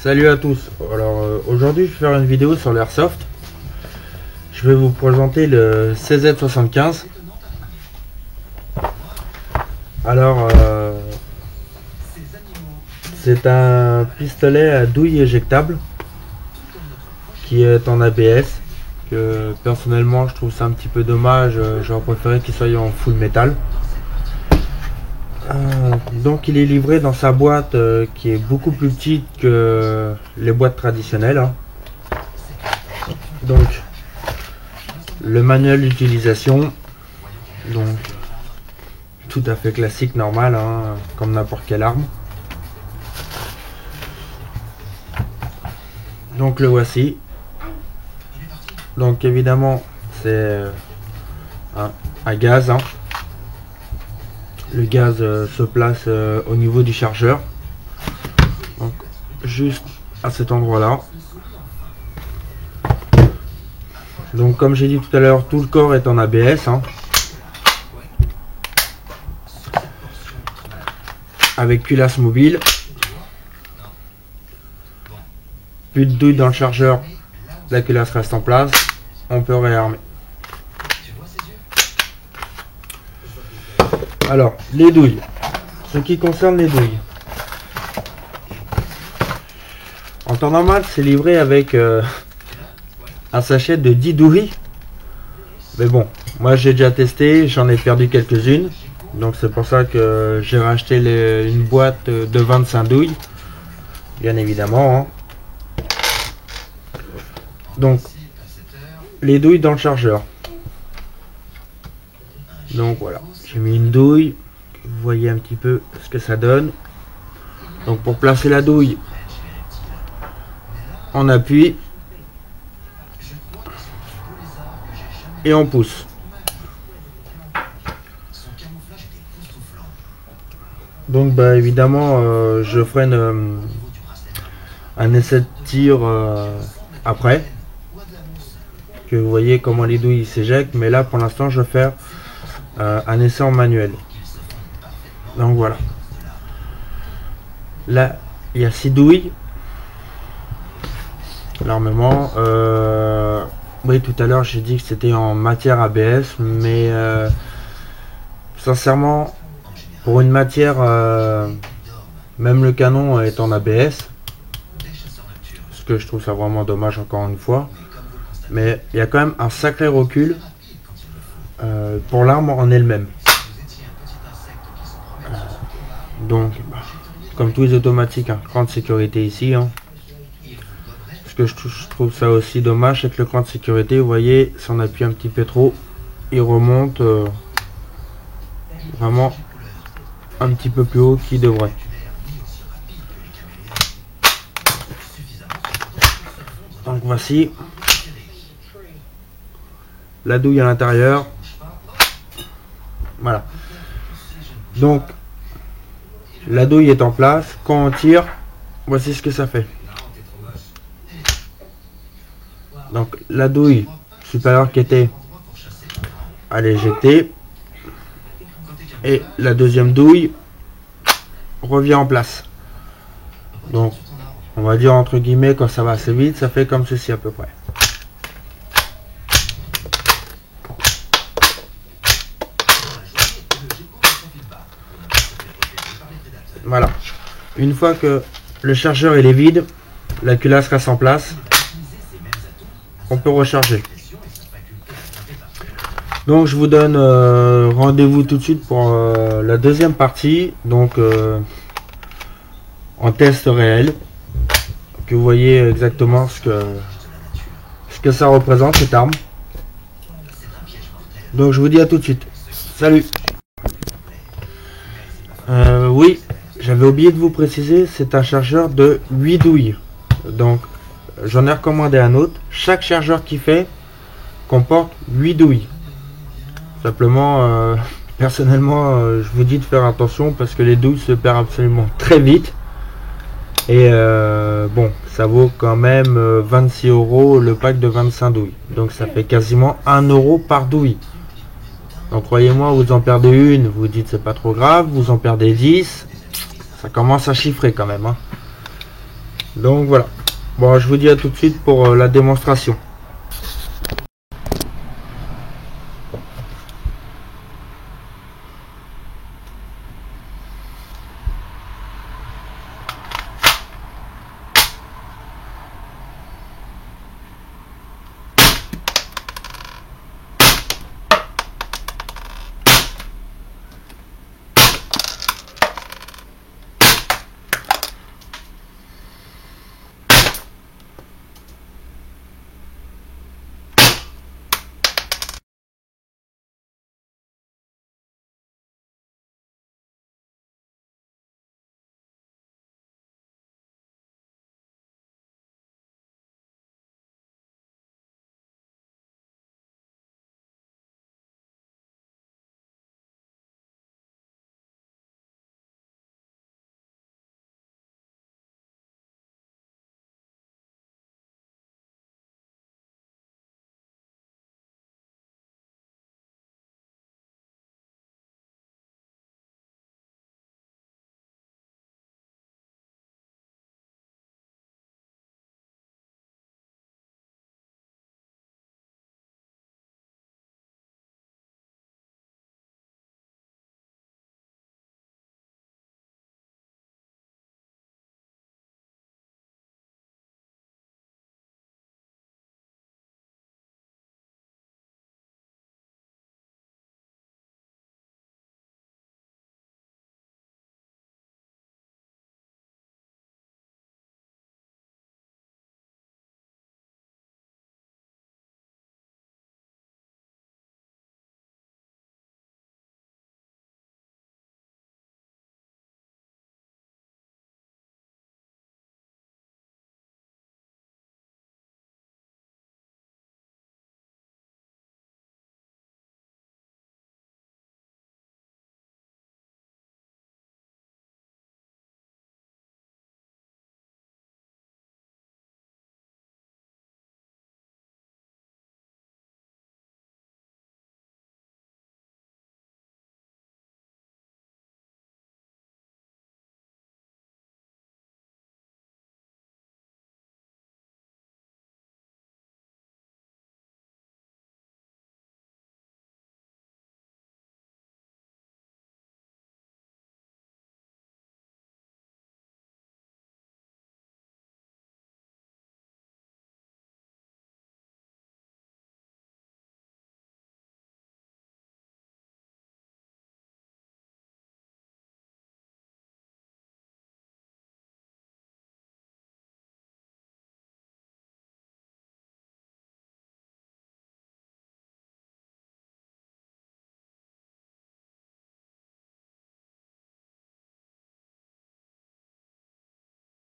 Salut à tous. Alors aujourd'hui je vais faire une vidéo sur l'airsoft. Je vais vous présenter le CZ75. Alors c'est un pistolet à douille éjectable qui est en ABS, que personnellement je trouve ça un petit peu dommage. J'aurais préféré qu'il soit en full métal. Donc il est livré dans sa boîte qui est beaucoup plus petite que les boîtes traditionnelles, hein. Donc le manuel d'utilisation, donc tout à fait classique, normal, hein, comme n'importe quelle arme. Donc le voici. Donc évidemment c'est à gaz, hein. Le gaz se place au niveau du chargeur, donc juste à cet endroit là. Donc comme j'ai dit tout à l'heure, tout le corps est en ABS, hein, avec culasse mobile. Plus de douille dans le chargeur, la culasse reste en place, on peut réarmer. Alors, les douilles. Ce qui concerne les douilles. En temps normal, c'est livré avec un sachet de 10 douilles. Mais bon, moi j'ai déjà testé, j'en ai perdu quelques-unes. Donc c'est pour ça que j'ai racheté une boîte de 25 douilles. Bien évidemment, hein. Donc, les douilles dans le chargeur. Donc voilà, j'ai mis une douille, vous voyez un petit peu ce que ça donne. Donc pour placer la douille, on appuie et on pousse. Donc bah évidemment je ferai un essai de tir après, que vous voyez comment les douilles s'éjectent, mais là pour l'instant je vais faire un essai en manuel. Donc voilà, là il y a 6 douilles normalement. Oui, tout à l'heure j'ai dit que c'était en matière ABS, mais sincèrement pour une matière, même le canon est en ABS, ce que je trouve ça vraiment dommage encore une fois. Mais il y a quand même un sacré recul pour l'arme en elle-même. Donc, comme tous les automatiques, un cran de sécurité ici, hein. Ce que je trouve ça aussi dommage, c'est que le cran de sécurité, vous voyez, si on appuie un petit peu trop, il remonte vraiment un petit peu plus haut qu'il devrait. Donc voici la douille à l'intérieur. Voilà. Donc la douille est en place. Quand on tire, voici ce que ça fait. Donc la douille supérieure qui était à l'éjecter, et la deuxième douille revient en place. Donc on va dire entre guillemets, quand ça va assez vite, ça fait comme ceci à peu près. Voilà. Une fois que le chargeur il est vide, la culasse reste en place, on peut recharger. Donc je vous donne rendez-vous tout de suite pour la deuxième partie, donc en test réel, que vous voyez exactement ce que ça représente, cette arme. Donc je vous dis à tout de suite. Salut. Oui, j'avais oublié de vous préciser, c'est un chargeur de 8 douilles. Donc j'en ai recommandé un autre. Chaque chargeur qui fait comporte 8 douilles. Simplement, personnellement, je vous dis de faire attention parce que les douilles se perdent absolument très vite. Et bon, ça vaut quand même 26 € le pack de 25 douilles. Donc ça fait quasiment 1 € par douille. Donc croyez-moi, vous en perdez une, vous dites c'est pas trop grave. Vous en perdez 10, ça commence à chiffrer quand même, hein. Donc voilà. Bon, je vous dis à tout de suite pour la démonstration.